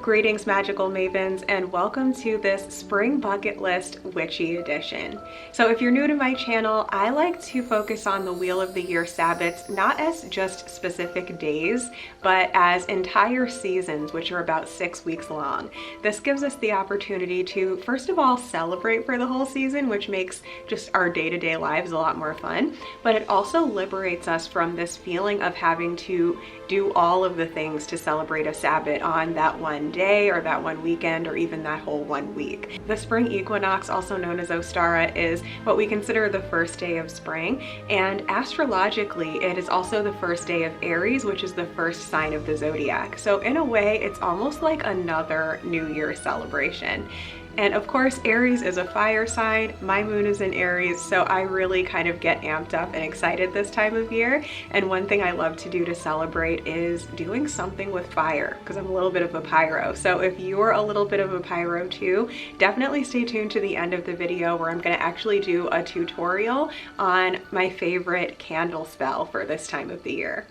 Greetings, magical mavens, and welcome to this spring bucket list witchy edition. So if you're new to my channel, I like to focus on the Wheel of the Year Sabbats, not as just specific days, but as entire seasons, which are about 6 weeks long. This gives us the opportunity to, first of all, celebrate for the whole season, which makes just our day-to-day lives a lot more fun, but it also liberates us from this feeling of having to do all of the things to celebrate a Sabbat on that one day or that one weekend or even that whole 1 week. The spring equinox, also known as Ostara, is what we consider the first day of spring, and astrologically it is also the first day of Aries, which is the first sign of the zodiac. So in a way, it's almost like another New Year celebration. And of course, Aries is a fire sign. My moon is in Aries, so I really kind of get amped up and excited this time of year. And one thing I love to do to celebrate is doing something with fire, because I'm a little bit of a pyro. So if you're a little bit of a pyro too, definitely stay tuned to the end of the video where I'm going to actually do a tutorial on my favorite candle spell for this time of the year.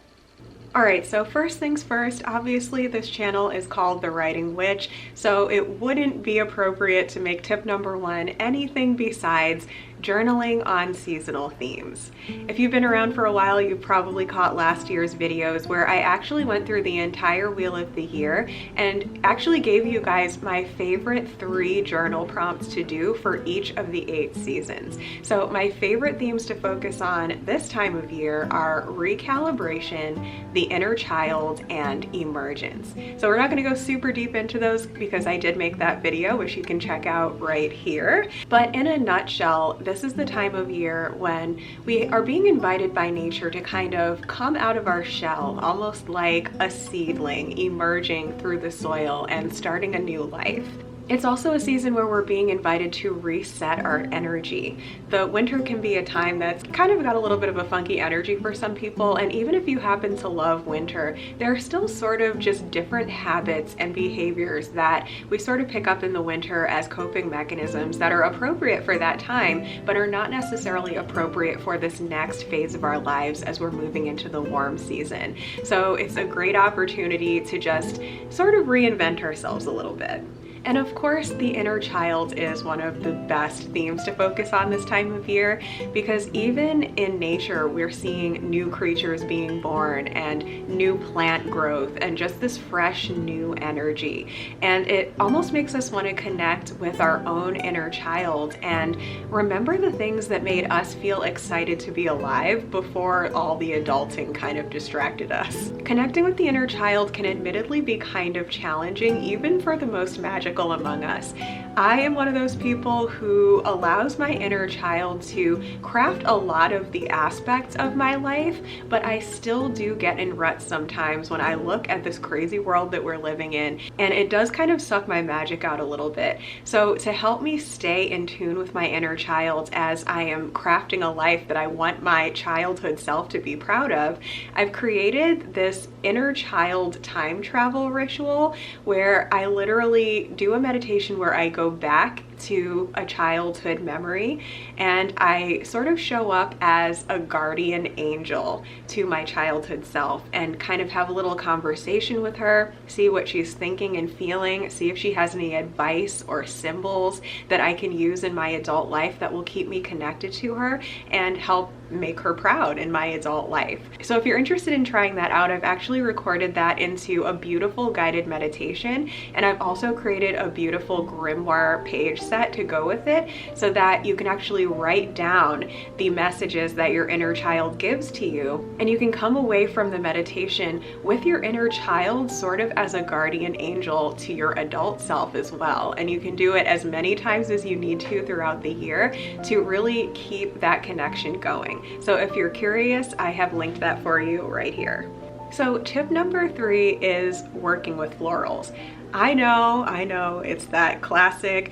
Alright, so first things first, obviously this channel is called The Writing Witch, so it wouldn't be appropriate to make tip number 1 anything besides journaling on seasonal themes. If you've been around for a while, you've probably caught last year's videos where I actually went through the entire Wheel of the Year and actually gave you guys my favorite 3 journal prompts to do for each of the 8 seasons. So my favorite themes to focus on this time of year are recalibration, the inner child, and emergence. So we're not going to go super deep into those because I did make that video, which you can check out right here. But in a nutshell, this is the time of year when we are being invited by nature to kind of come out of our shell, almost like a seedling emerging through the soil and starting a new life. It's also a season where we're being invited to reset our energy. The winter can be a time that's kind of got a little bit of a funky energy for some people, and even if you happen to love winter, there are still sort of just different habits and behaviors that we sort of pick up in the winter as coping mechanisms that are appropriate for that time, but are not necessarily appropriate for this next phase of our lives as we're moving into the warm season. So it's a great opportunity to just sort of reinvent ourselves a little bit. And of course, the inner child is one of the best themes to focus on this time of year, because even in nature, we're seeing new creatures being born and new plant growth and just this fresh new energy. And it almost makes us want to connect with our own inner child and remember the things that made us feel excited to be alive before all the adulting kind of distracted us. Connecting with the inner child can admittedly be kind of challenging, even for the most magical among us. I am one of those people who allows my inner child to craft a lot of the aspects of my life, but I still do get in ruts sometimes when I look at this crazy world that we're living in, and it does kind of suck my magic out a little bit. So to help me stay in tune with my inner child as I am crafting a life that I want my childhood self to be proud of, I've created this inner child time travel ritual where I literally do a meditation where I go back to a childhood memory and I sort of show up as a guardian angel to my childhood self and kind of have a little conversation with her, see what she's thinking and feeling, see if she has any advice or symbols that I can use in my adult life that will keep me connected to her and help make her proud in my adult life. So if you're interested in trying that out, I've actually recorded that into a beautiful guided meditation, and I've also created a beautiful grimoire page set to go with it so that you can actually write down the messages that your inner child gives to you, and you can come away from the meditation with your inner child sort of as a guardian angel to your adult self as well. And you can do it as many times as you need to throughout the year to really keep that connection going. So if you're curious, I have linked that for you right here. So tip number 3 is working with florals. I know, it's that classic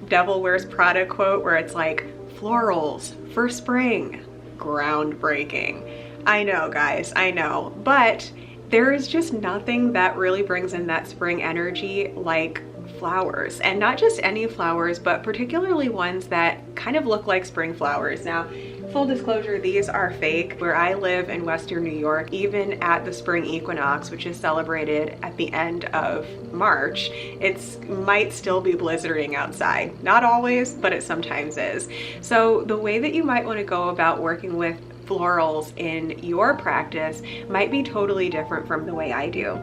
Devil Wears Prada quote where it's like, florals for spring, groundbreaking. I know, guys, I know, but there is just nothing that really brings in that spring energy like flowers, and not just any flowers, but particularly ones that kind of look like spring flowers. Now, Full disclosure, these are fake. Where I live in Western New York, even at the spring equinox, which is celebrated at the end of March, it might still be blizzarding outside. Not always, but it sometimes is. So the way that you might want to go about working with florals in your practice might be totally different from the way I do.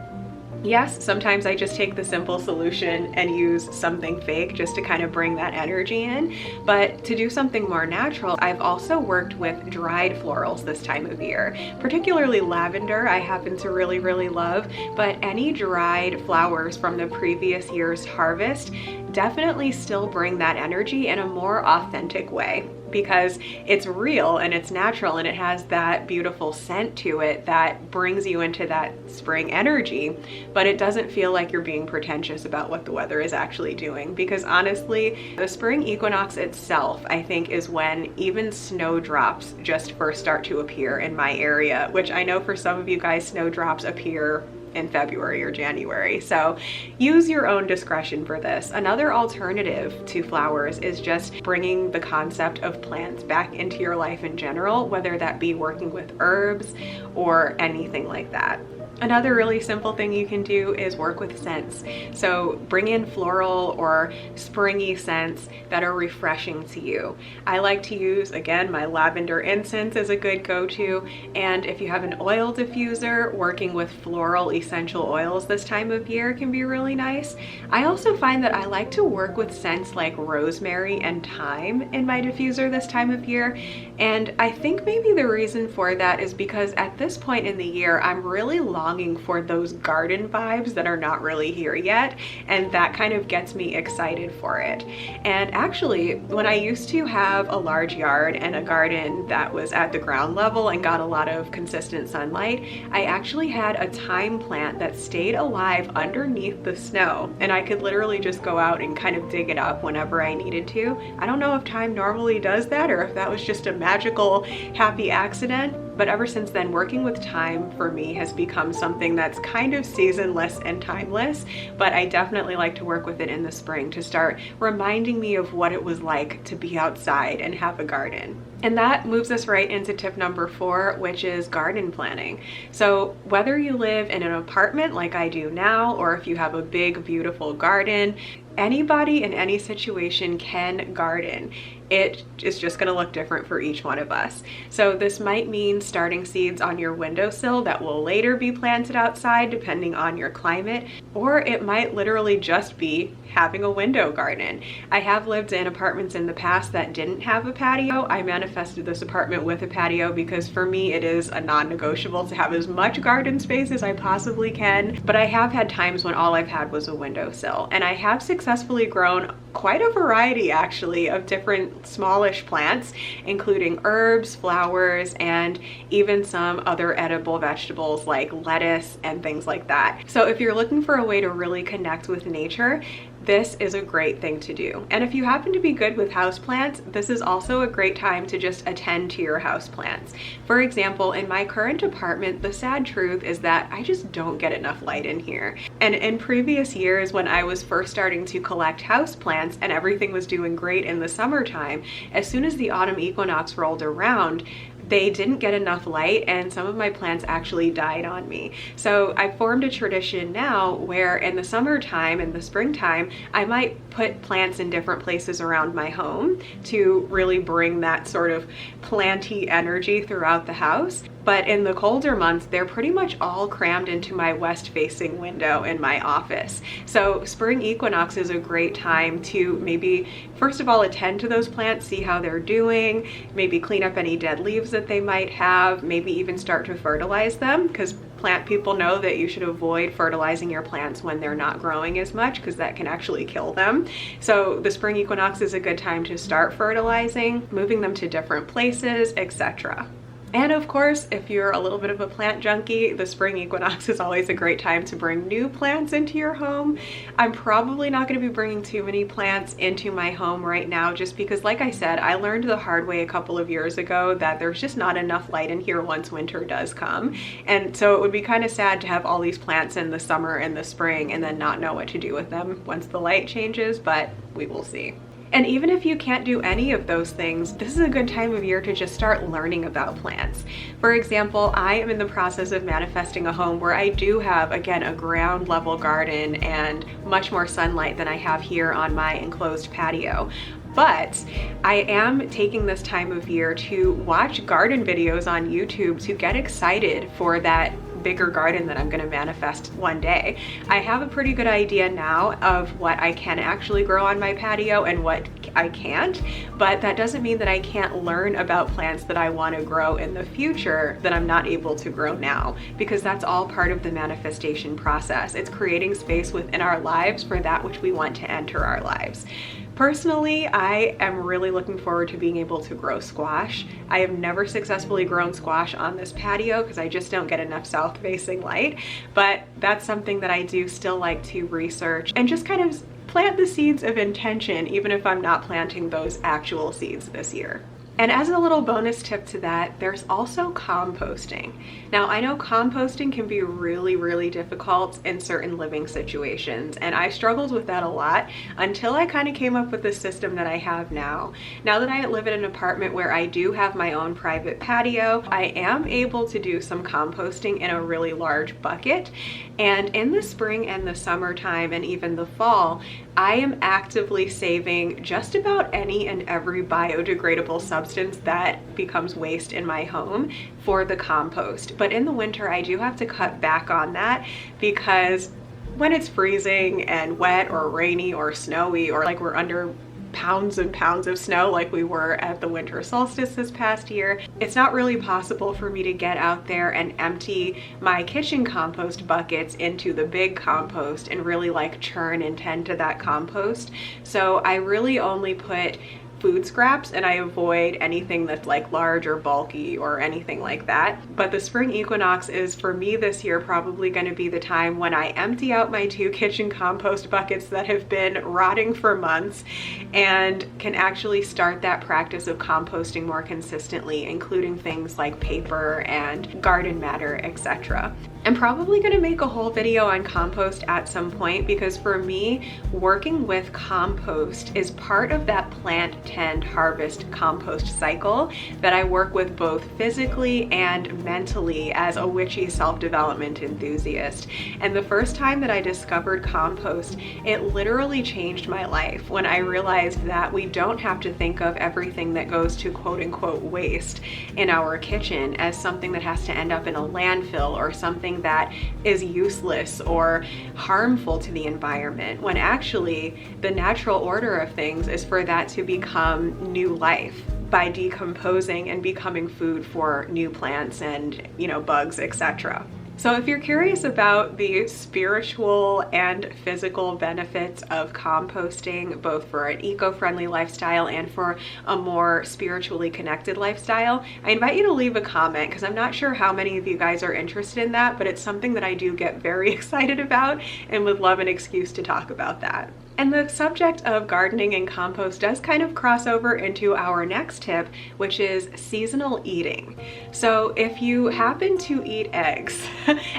Yes, sometimes I just take the simple solution and use something fake just to kind of bring that energy in. But to do something more natural, I've also worked with dried florals this time of year, particularly lavender I happen to really, really love, but any dried flowers from the previous year's harvest definitely still bring that energy in a more authentic way, because it's real and it's natural and it has that beautiful scent to it that brings you into that spring energy, but it doesn't feel like you're being pretentious about what the weather is actually doing. Because honestly, the spring equinox itself, I think, is when even snowdrops just first start to appear in my area, which I know for some of you guys, snowdrops appear in February or January. So use your own discretion for this. Another alternative to flowers is just bringing the concept of plants back into your life in general, whether that be working with herbs or anything like that. Another really simple thing you can do is work with scents. So bring in floral or springy scents that are refreshing to you. I like to use, again, my lavender incense is a good go-to. And if you have an oil diffuser, working with floral essential oils this time of year can be really nice. I also find that I like to work with scents like rosemary and thyme in my diffuser this time of year. And I think maybe the reason for that is because at this point in the year, I'm really longing for those garden vibes that are not really here yet, and that kind of gets me excited for it. And actually, when I used to have a large yard and a garden that was at the ground level and got a lot of consistent sunlight, I actually had a thyme plant that stayed alive underneath the snow, and I could literally just go out and kind of dig it up whenever I needed to. I don't know if thyme normally does that or if that was just a magical happy accident, but ever since then, working with thyme for me has become something that's kind of seasonless and timeless, but I definitely like to work with it in the spring to start reminding me of what it was like to be outside and have a garden. And that moves us right into tip number 4, which is garden planning. So whether you live in an apartment like I do now, or if you have a big, beautiful garden, anybody in any situation can garden. It is just gonna look different for each one of us. So this might mean starting seeds on your windowsill that will later be planted outside depending on your climate, or it might literally just be having a window garden. I have lived in apartments in the past that didn't have a patio. I manifested this apartment with a patio because for me it is a non-negotiable to have as much garden space as I possibly can, but I have had times when all I've had was a windowsill, and I have successfully grown quite a variety actually of different smallish plants, including herbs, flowers, and even some other edible vegetables like lettuce and things like that. So if you're looking for a way to really connect with nature, this is a great thing to do. And if you happen to be good with houseplants, this is also a great time to just attend to your houseplants. For example, in my current apartment, the sad truth is that I just don't get enough light in here. And in previous years, when I was first starting to collect houseplants and everything was doing great in the summertime, as soon as the autumn equinox rolled around, they didn't get enough light and some of my plants actually died on me. So I formed a tradition now where in the summertime and the springtime, I might put plants in different places around my home to really bring that sort of planty energy throughout the house. But in the colder months, they're pretty much all crammed into my west-facing window in my office. So spring equinox is a great time to maybe, first of all, attend to those plants, see how they're doing, maybe clean up any dead leaves that they might have, maybe even start to fertilize them, because plant people know that you should avoid fertilizing your plants when they're not growing as much because that can actually kill them. So the spring equinox is a good time to start fertilizing, moving them to different places, etc. And of course, if you're a little bit of a plant junkie, the spring equinox is always a great time to bring new plants into your home. I'm probably not going to be bringing too many plants into my home right now just because, like I said, I learned the hard way a couple of years ago that there's just not enough light in here once winter does come. And so it would be kind of sad to have all these plants in the summer and the spring and then not know what to do with them once the light changes, but we will see. And even if you can't do any of those things, this is a good time of year to just start learning about plants. For example, I am in the process of manifesting a home where I do have, again, a ground level garden and much more sunlight than I have here on my enclosed patio. But I am taking this time of year to watch garden videos on YouTube to get excited for that bigger garden that I'm going to manifest one day. I have a pretty good idea now of what I can actually grow on my patio and what I can't, but that doesn't mean that I can't learn about plants that I want to grow in the future that I'm not able to grow now, because that's all part of the manifestation process. It's creating space within our lives for that which we want to enter our lives. Personally, I am really looking forward to being able to grow squash. I have never successfully grown squash on this patio because I just don't get enough south-facing light, but that's something that I do still like to research and just kind of plant the seeds of intention, even if I'm not planting those actual seeds this year. And as a little bonus tip to that, there's also composting. Now, I know composting can be really, really difficult in certain living situations, and I struggled with that a lot until I kind of came up with the system that I have now. Now that I live in an apartment where I do have my own private patio, I am able to do some composting in a really large bucket. And in the spring and the summertime and even the fall, I am actively saving just about any and every biodegradable substance that becomes waste in my home for the compost. But in the winter, I do have to cut back on that because when it's freezing and wet or rainy or snowy, or like we're under pounds and pounds of snow like we were at the winter solstice this past year, it's not really possible for me to get out there and empty my kitchen compost buckets into the big compost and really like churn and tend to that compost. So I really only put food scraps and I avoid anything that's like large or bulky or anything like that. But the spring equinox is for me this year probably going to be the time when I empty out my 2 kitchen compost buckets that have been rotting for months and can actually start that practice of composting more consistently, including things like paper and garden matter, etc. I'm probably going to make a whole video on compost at some point because for me, working with compost is part of that plant, tend, harvest, compost cycle that I work with both physically and mentally as a witchy self-development enthusiast. And the first time that I discovered compost, it literally changed my life when I realized that we don't have to think of everything that goes to quote-unquote waste in our kitchen as something that has to end up in a landfill or something that is useless or harmful to the environment, when actually the natural order of things is for that to become new life by decomposing and becoming food for new plants and, bugs, etc. So if you're curious about the spiritual and physical benefits of composting, both for an eco-friendly lifestyle and for a more spiritually connected lifestyle, I invite you to leave a comment because I'm not sure how many of you guys are interested in that, but it's something that I do get very excited about and would love an excuse to talk about that. And the subject of gardening and compost does kind of cross over into our next tip, which is seasonal eating. So if you happen to eat eggs,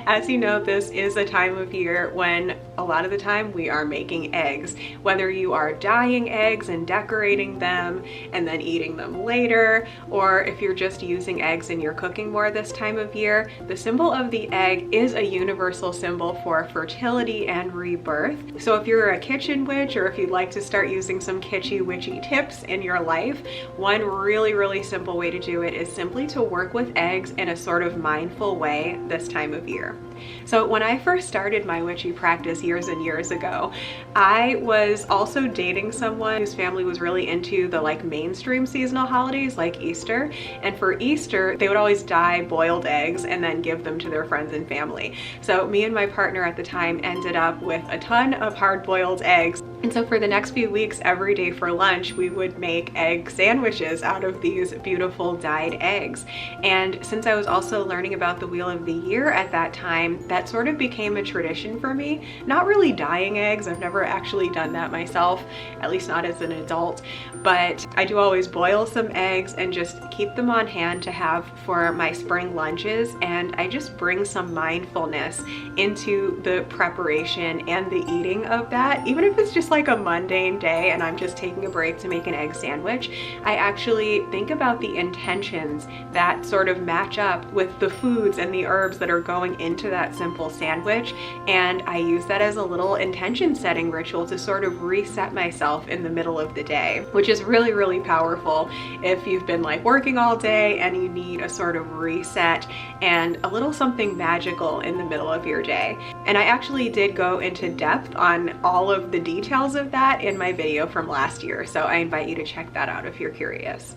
as you know, this is a time of year when a lot of the time we are making eggs, whether you are dyeing eggs and decorating them and then eating them later, or if you're just using eggs and you're cooking more this time of year, the symbol of the egg is a universal symbol for fertility and rebirth. So if you're a kitchen witch, or if you'd like to start using some kitschy witchy tips in your life, one really simple way to do it is simply to work with eggs in a sort of mindful way this time of year. So when I first started my witchy practice years and years ago, I was also dating someone whose family was really into the mainstream seasonal holidays like Easter. And for Easter, they would always dye boiled eggs and then give them to their friends and family. So me and my partner at the time ended up with a ton of hard-boiled eggs. And so for the next few weeks, every day for lunch, we would make egg sandwiches out of these beautiful dyed eggs. And since I was also learning about the Wheel of the Year at that time, time, that sort of became a tradition for me. Not really dyeing eggs, I've never actually done that myself, at least not as an adult, but I do always boil some eggs and just keep them on hand to have for my spring lunches, and I just bring some mindfulness into the preparation and the eating of that. Even if it's just like a mundane day and I'm just taking a break to make an egg sandwich, I actually think about the intentions that sort of match up with the foods and the herbs that are going into that simple sandwich, and I use that as a little intention setting ritual to sort of reset myself in the middle of the day, which is really, really powerful if you've been like working all day and you need a sort of reset and a little something magical in the middle of your day. And I actually did go into depth on all of the details of that in my video from last year, so I invite you to check that out if you're curious.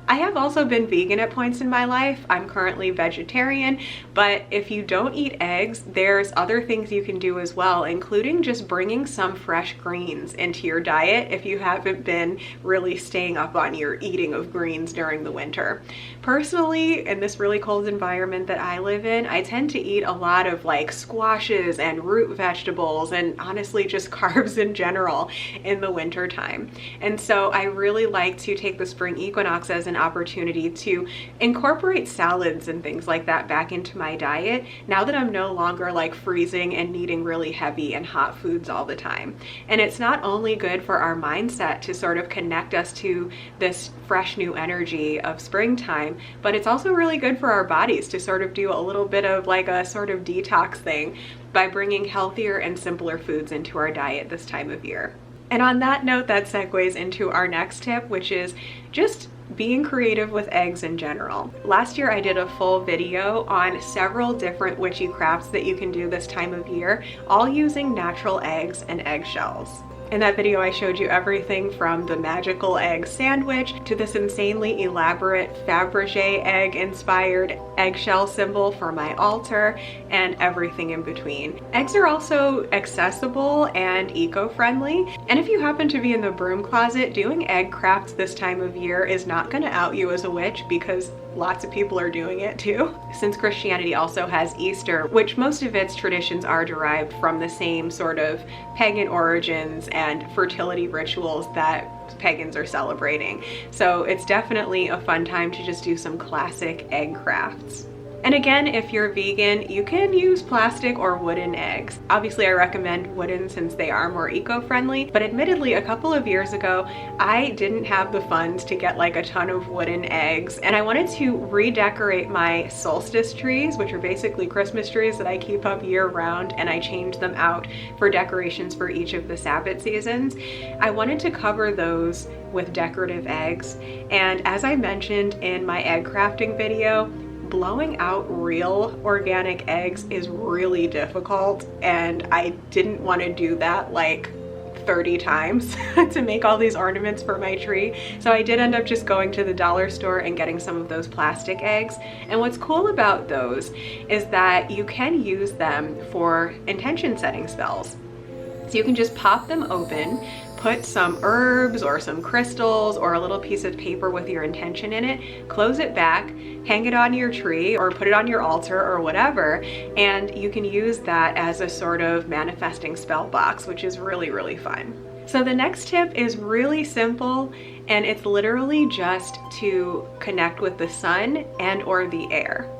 I have also been vegan at points in my life. I'm currently vegetarian, but if you don't eat eggs, there's other things you can do as well, including just bringing some fresh greens into your diet if you haven't been really staying up on your eating of greens during the winter. Personally, in this really cold environment that I live in, I tend to eat a lot of like squashes and root vegetables and honestly just carbs in general in the winter time. And so I really like to take the spring equinox as an opportunity to incorporate salads and things like that back into my diet now that I'm no longer like freezing and needing really heavy and hot foods all the time. And it's not only good for our mindset to sort of connect us to this fresh new energy of springtime, but it's also really good for our bodies to sort of do a little bit of like a sort of detox thing by bringing healthier and simpler foods into our diet this time of year. And on that note, that segues into our next tip, which is just being creative with eggs in general. Last year I did a full video on several different witchy crafts that you can do this time of year, all using natural eggs and eggshells. In that video, I showed you everything from the magical egg sandwich to this insanely elaborate Fabergé egg-inspired eggshell symbol for my altar and everything in between. Eggs are also accessible and eco-friendly, and if you happen to be in the broom closet, doing egg crafts this time of year is not going to out you as a witch because lots of people are doing it too. Since Christianity also has Easter, which most of its traditions are derived from the same sort of pagan origins and fertility rituals that pagans are celebrating. So it's definitely a fun time to just do some classic egg crafts. And again, if you're vegan, you can use plastic or wooden eggs. Obviously, I recommend wooden since they are more eco-friendly, but admittedly, a couple of years ago, I didn't have the funds to get like a ton of wooden eggs, and I wanted to redecorate my solstice trees, which are basically Christmas trees that I keep up year round, and I change them out for decorations for each of the Sabbath seasons. I wanted to cover those with decorative eggs, and as I mentioned in my egg crafting video, blowing out real organic eggs is really difficult, and I didn't want to do that like 30 times to make all these ornaments for my tree. So I did end up just going to the dollar store and getting some of those plastic eggs. And what's cool about those is that you can use them for intention setting spells. So you can just pop them open, put some herbs or some crystals or a little piece of paper with your intention in it, close it back, hang it on your tree or put it on your altar or whatever, and you can use that as a sort of manifesting spell box, which is really, really fun. So the next tip is really simple, and it's literally just to connect with the sun and or the air.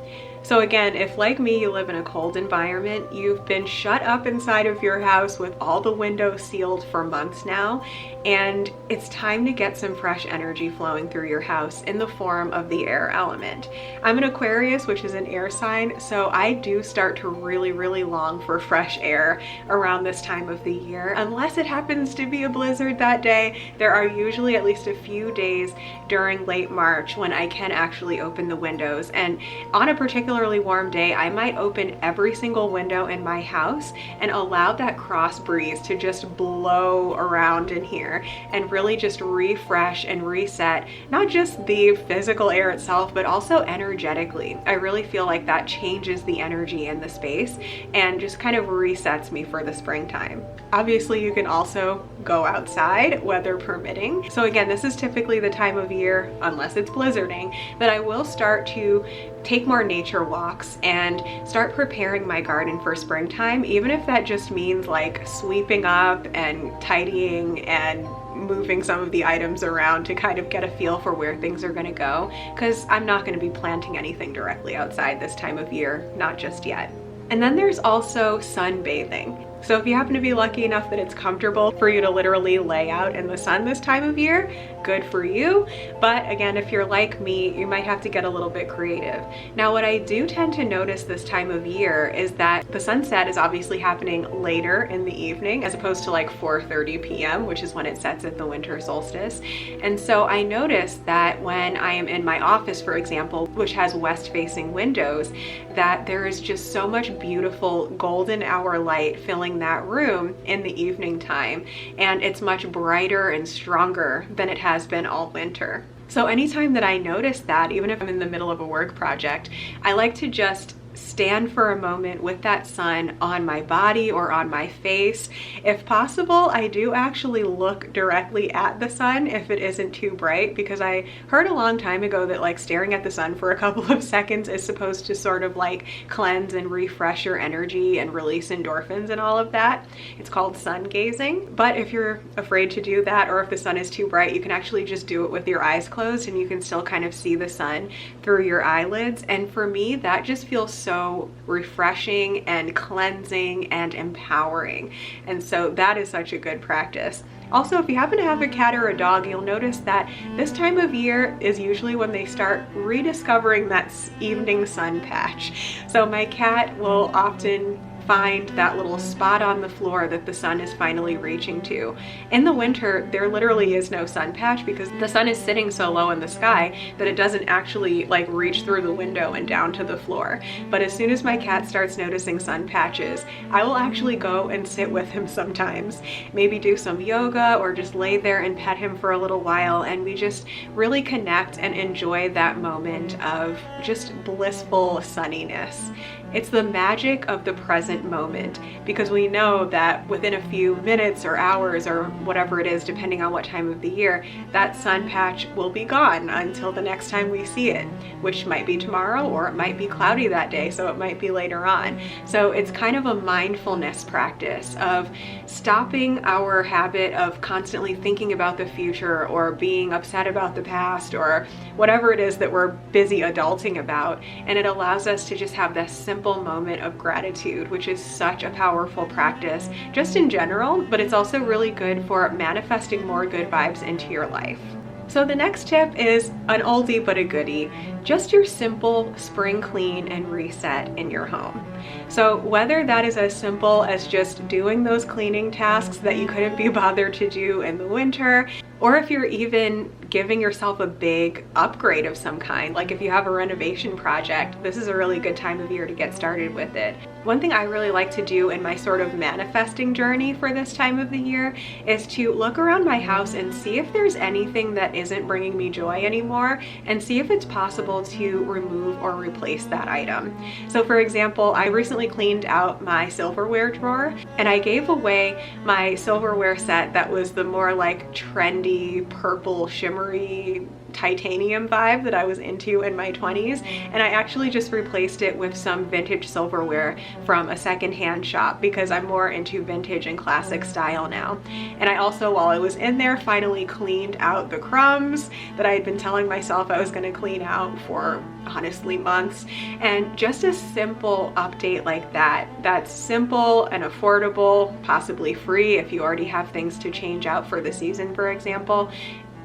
So again, if like me, you live in a cold environment, you've been shut up inside of your house with all the windows sealed for months now, and it's time to get some fresh energy flowing through your house in the form of the air element. I'm an Aquarius, which is an air sign, so I do start to really, really long for fresh air around this time of the year. Unless it happens to be a blizzard that day, there are usually at least a few days during late March when I can actually open the windows, and on a particularly warm day, I might open every single window in my house and allow that cross breeze to just blow around in here and really just refresh and reset not just the physical air itself, but also energetically. I really feel like that changes the energy in the space and just kind of resets me for the springtime. Obviously, you can also go outside, weather permitting. So again, this is typically the time of year, unless it's blizzarding, that I will start to take more nature walks and start preparing my garden for springtime, even if that just means like sweeping up and tidying and moving some of the items around to kind of get a feel for where things are going to go, because I'm not going to be planting anything directly outside this time of year, not just yet. And then there's also sunbathing. So if you happen to be lucky enough that it's comfortable for you to literally lay out in the sun this time of year, good for you. But again, if you're like me, you might have to get a little bit creative. Now, what I do tend to notice this time of year is that the sunset is obviously happening later in the evening as opposed to like 4:30 p.m., which is when it sets at the winter solstice. And so I notice that when I am in my office, for example, which has west-facing windows, that there is just so much beautiful golden hour light filling that room in the evening time, and it's much brighter and stronger than it has been all winter. So anytime that I notice that, even if I'm in the middle of a work project, I like to just stand for a moment with that sun on my body or on my face. If possible, I do actually look directly at the sun if it isn't too bright, because I heard a long time ago that like staring at the sun for a couple of seconds is supposed to sort of like cleanse and refresh your energy and release endorphins and all of that. It's called sun gazing. But if you're afraid to do that, or if the sun is too bright, you can actually just do it with your eyes closed and you can still kind of see the sun through your eyelids. And for me, that just feels so refreshing and cleansing and empowering. And so that is such a good practice. Also, if you happen to have a cat or a dog, you'll notice that this time of year is usually when they start rediscovering that evening sun patch. So my cat will often find that little spot on the floor that the sun is finally reaching to. In the winter, there literally is no sun patch because the sun is sitting so low in the sky that it doesn't actually like reach through the window and down to the floor. But as soon as my cat starts noticing sun patches, I will actually go and sit with him sometimes, maybe do some yoga or just lay there and pet him for a little while, and we just really connect and enjoy that moment of just blissful sunniness. It's the magic of the present moment, because we know that within a few minutes or hours or whatever it is, depending on what time of the year, that sun patch will be gone until the next time we see it, which might be tomorrow, or it might be cloudy that day, so it might be later on. So it's kind of a mindfulness practice of stopping our habit of constantly thinking about the future or being upset about the past or whatever it is that we're busy adulting about, and it allows us to just have this simple moment of gratitude, which is such a powerful practice just in general, but it's also really good for manifesting more good vibes into your life. So the next tip is an oldie but a goodie, just your simple spring clean and reset in your home. So whether that is as simple as just doing those cleaning tasks that you couldn't be bothered to do in the winter, or if you're even giving yourself a big upgrade of some kind, like if you have a renovation project, this is a really good time of year to get started with it. One thing I really like to do in my sort of manifesting journey for this time of the year is to look around my house and see if there's anything that isn't bringing me joy anymore, and see if it's possible to remove or replace that item. So for example, I recently cleaned out my silverware drawer, and I gave away my silverware set that was the more like trendy purple shimmery titanium vibe that I was into in my 20s, and I actually just replaced it with some vintage silverware from a secondhand shop because I'm more into vintage and classic style now. And I also, while I was in there, finally cleaned out the crumbs that I had been telling myself I was going to clean out for honestly months. And just a simple update like that, that's simple and affordable, possibly free if you already have things to change out for the season, for example,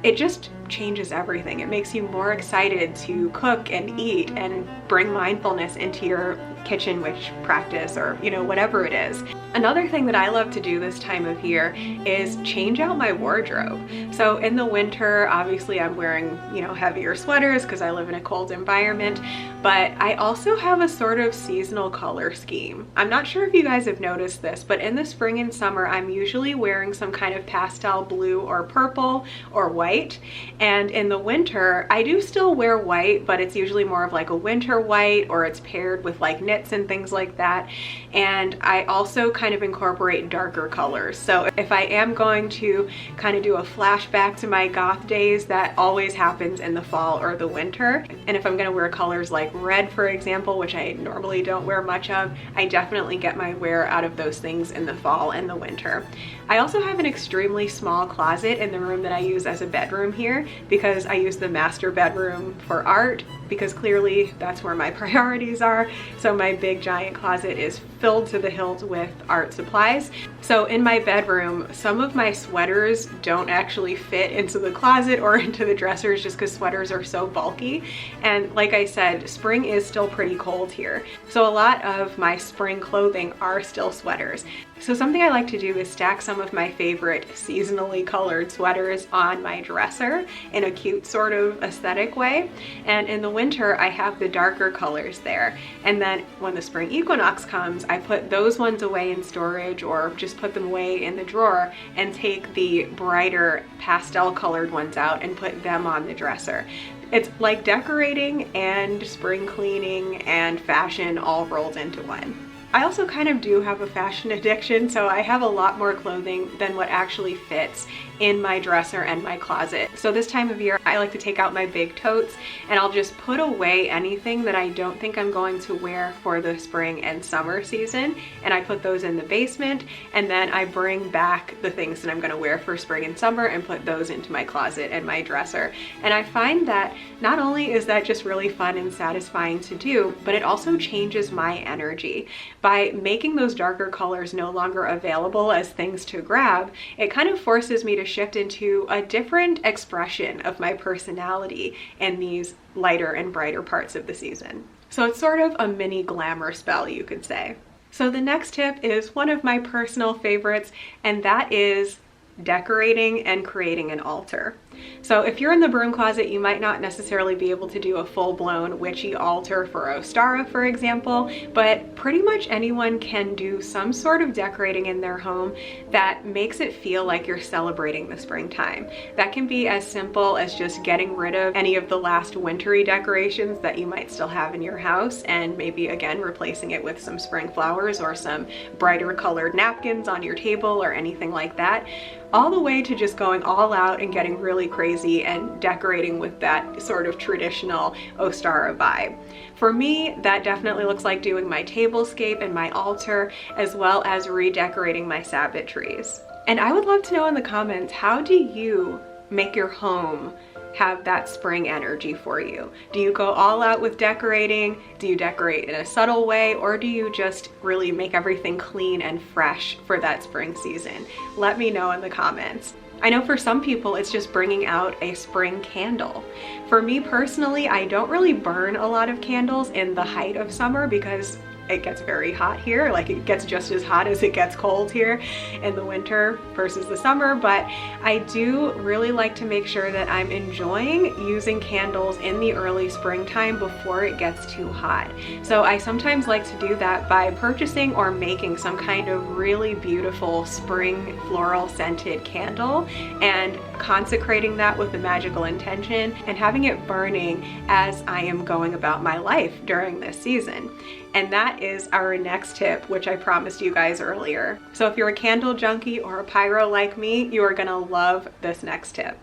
it just changes everything. It makes you more excited to cook and eat and bring mindfulness into your kitchen witch practice, or whatever it is. Another thing that I love to do this time of year is change out my wardrobe. So in the winter, obviously I'm wearing heavier sweaters because I live in a cold environment, but I also have a sort of seasonal color scheme. I'm not sure if you guys have noticed this, but in the spring and summer I'm usually wearing some kind of pastel blue or purple or white, and in the winter I do still wear white, but it's usually more of like a winter white, or it's paired with like knit blankets and things like that. And I also kind of incorporate darker colors. So if I am going to kind of do a flashback to my goth days, that always happens in the fall or the winter. And if I'm gonna wear colors like red, for example, which I normally don't wear much of, I definitely get my wear out of those things in the fall and the winter. I also have an extremely small closet in the room that I use as a bedroom here, because I use the master bedroom for art, because clearly that's where my priorities are. So my big giant closet is filled to the hilt with art supplies. So in my bedroom, some of my sweaters don't actually fit into the closet or into the dressers, just because sweaters are so bulky. And like I said, spring is still pretty cold here. So a lot of my spring clothing are still sweaters. So something I like to do is stack some of my favorite seasonally colored sweaters on my dresser in a cute sort of aesthetic way. And in the winter, I have the darker colors there. And then when the spring equinox comes, I put those ones away in storage, or just put them away in the drawer and take the brighter pastel colored ones out and put them on the dresser. It's like decorating and spring cleaning and fashion all rolled into one. I also kind of do have a fashion addiction, so I have a lot more clothing than what actually fits in my dresser and my closet. So this time of year, I like to take out my big totes and I'll just put away anything that I don't think I'm going to wear for the spring and summer season, and I put those in the basement, and then I bring back the things that I'm going to wear for spring and summer and put those into my closet and my dresser. And I find that not only is that just really fun and satisfying to do, but it also changes my energy. By making those darker colors no longer available as things to grab, it kind of forces me to shift into a different expression of my personality in these lighter and brighter parts of the season. So it's sort of a mini glamour spell, you could say. So the next tip is one of my personal favorites, and that is decorating and creating an altar. So if you're in the broom closet, you might not necessarily be able to do a full-blown witchy altar for Ostara, for example, but pretty much anyone can do some sort of decorating in their home that makes it feel like you're celebrating the springtime. That can be as simple as just getting rid of any of the last wintry decorations that you might still have in your house, and maybe again replacing it with some spring flowers or some brighter colored napkins on your table or anything like that, all the way to just going all out and getting really crazy and decorating with that sort of traditional Ostara vibe. For me, that definitely looks like doing my tablescape and my altar, as well as redecorating my sabbat trees. And I would love to know in the comments, how do you make your home have that spring energy for you? Do you go all out with decorating? Do you decorate in a subtle way? Or do you just really make everything clean and fresh for that spring season? Let me know in the comments. I know for some people it's just bringing out a spring candle. For me personally, I don't really burn a lot of candles in the height of summer because it gets very hot here. Like, it gets just as hot as it gets cold here in the winter versus the summer, but I do really like to make sure that I'm enjoying using candles in the early springtime before it gets too hot. So I sometimes like to do that by purchasing or making some kind of really beautiful spring floral scented candle and consecrating that with a magical intention and having it burning as I am going about my life during this season. And that is our next tip, which I promised you guys earlier. So if you're a candle junkie or a pyro like me, you are gonna love this next tip.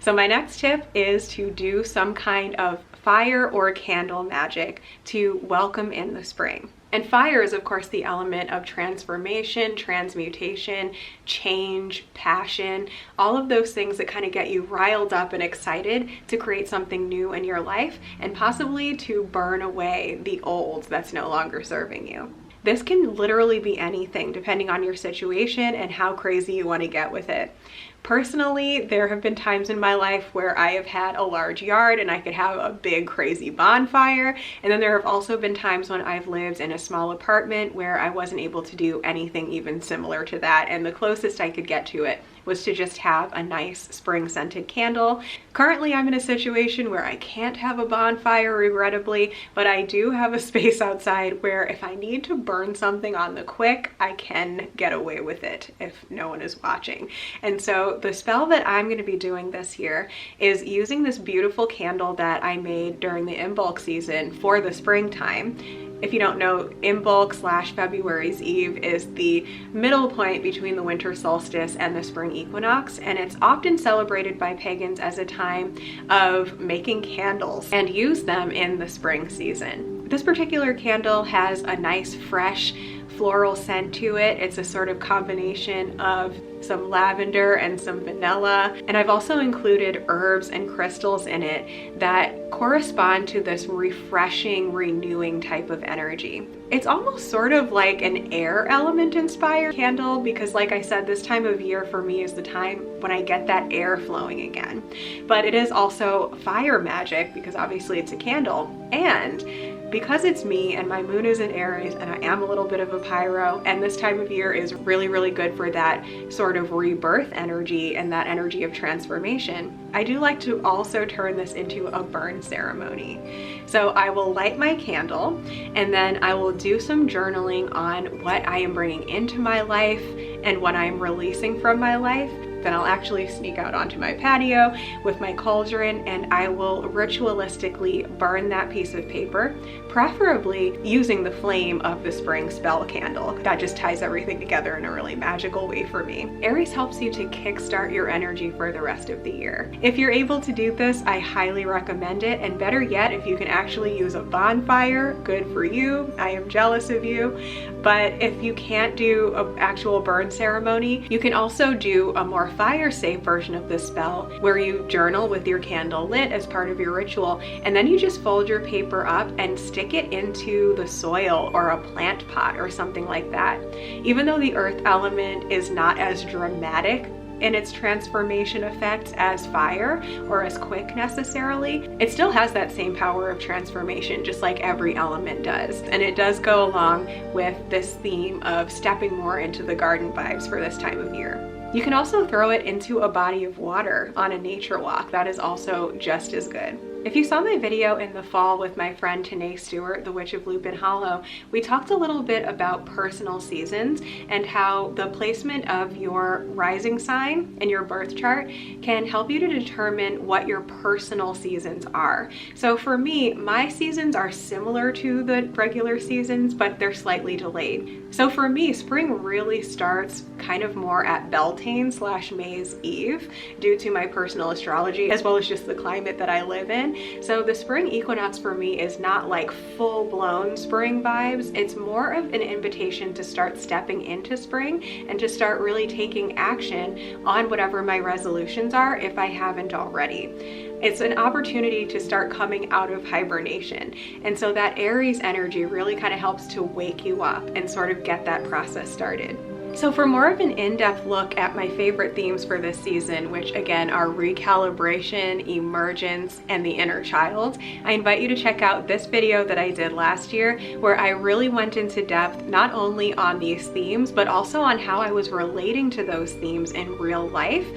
So my next tip is to do some kind of fire or candle magic to welcome in the spring. And fire is, of course, the element of transformation, transmutation, change, passion, all of those things that kind of get you riled up and excited to create something new in your life and possibly to burn away the old that's no longer serving you. This can literally be anything depending on your situation and how crazy you want to get with it. Personally, there have been times in my life where I have had a large yard and I could have a big crazy bonfire. And then there have also been times when I've lived in a small apartment where I wasn't able to do anything even similar to that. And the closest I could get to it was to just have a nice spring scented candle. Currently, I'm in a situation where I can't have a bonfire, regrettably, but I do have a space outside where if I need to burn something on the quick, I can get away with it if no one is watching. And so the spell that I'm going to be doing this year is using this beautiful candle that I made during the in bulk season for the springtime. If you don't know, Imbolc / February's Eve is the middle point between the winter solstice and the spring equinox, and it's often celebrated by pagans as a time of making candles and use them in the spring season. This particular candle has a nice fresh floral scent to it. It's a sort of combination of some lavender and some vanilla. And I've also included herbs and crystals in it that correspond to this refreshing, renewing type of energy. It's almost sort of like an air element inspired candle because, like I said, this time of year for me is the time when I get that air flowing again. But it is also fire magic because obviously it's a candle. And because it's me and my moon is in Aries and I am a little bit of a pyro, and this time of year is really, really good for that sort of rebirth energy and that energy of transformation, I do like to also turn this into a burn ceremony. So I will light my candle and then I will do some journaling on what I am bringing into my life and what I'm releasing from my life. Then I'll actually sneak out onto my patio with my cauldron and I will ritualistically burn that piece of paper, preferably using the flame of the spring spell candle. That just ties everything together in a really magical way for me. Aries helps you to kickstart your energy for the rest of the year. If you're able to do this, I highly recommend it, and better yet, if you can actually use a bonfire, good for you. I am jealous of you. But if you can't do an actual burn ceremony, you can also do a more fire-safe version of this spell where you journal with your candle lit as part of your ritual, and then you just fold your paper up and stick it into the soil or a plant pot or something like that. Even though the earth element is not as dramatic in its transformation effects as fire or as quick necessarily, it still has that same power of transformation just like every element does. And it does go along with this theme of stepping more into the garden vibes for this time of year. You can also throw it into a body of water on a nature walk. That is also just as good. If you saw my video in the fall with my friend Tanae Stewart, the Witch of Lupin Hollow, we talked a little bit about personal seasons and how the placement of your rising sign in your birth chart can help you to determine what your personal seasons are. So for me, my seasons are similar to the regular seasons, but they're slightly delayed. So for me, spring really starts kind of more at Beltane / May's Eve due to my personal astrology, as well as just the climate that I live in. So the spring equinox for me is not like full-blown spring vibes. It's more of an invitation to start stepping into spring and to start really taking action on whatever my resolutions are if I haven't already. It's an opportunity to start coming out of hibernation. And so that Aries energy really kind of helps to wake you up and sort of get that process started. So for more of an in-depth look at my favorite themes for this season, which again are recalibration, emergence, and the inner child, I invite you to check out this video that I did last year where I really went into depth not only on these themes, but also on how I was relating to those themes in real life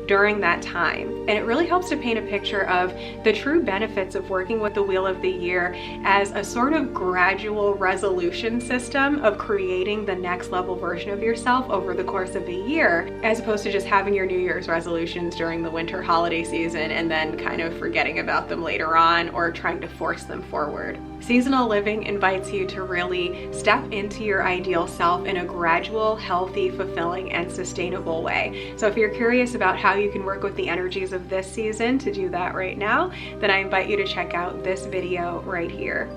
during that time. And it really helps to paint a picture of the true benefits of working with the Wheel of the Year as a sort of gradual resolution system of creating the next level version of yourself over the course of a year, as opposed to just having your New Year's resolutions during the winter holiday season and then kind of forgetting about them later on or trying to force them forward. Seasonal living invites you to really step into your ideal self in a gradual, healthy, fulfilling, and sustainable way. So if you're curious about how you can work with the energies of this season to do that right now, then I invite you to check out this video right here.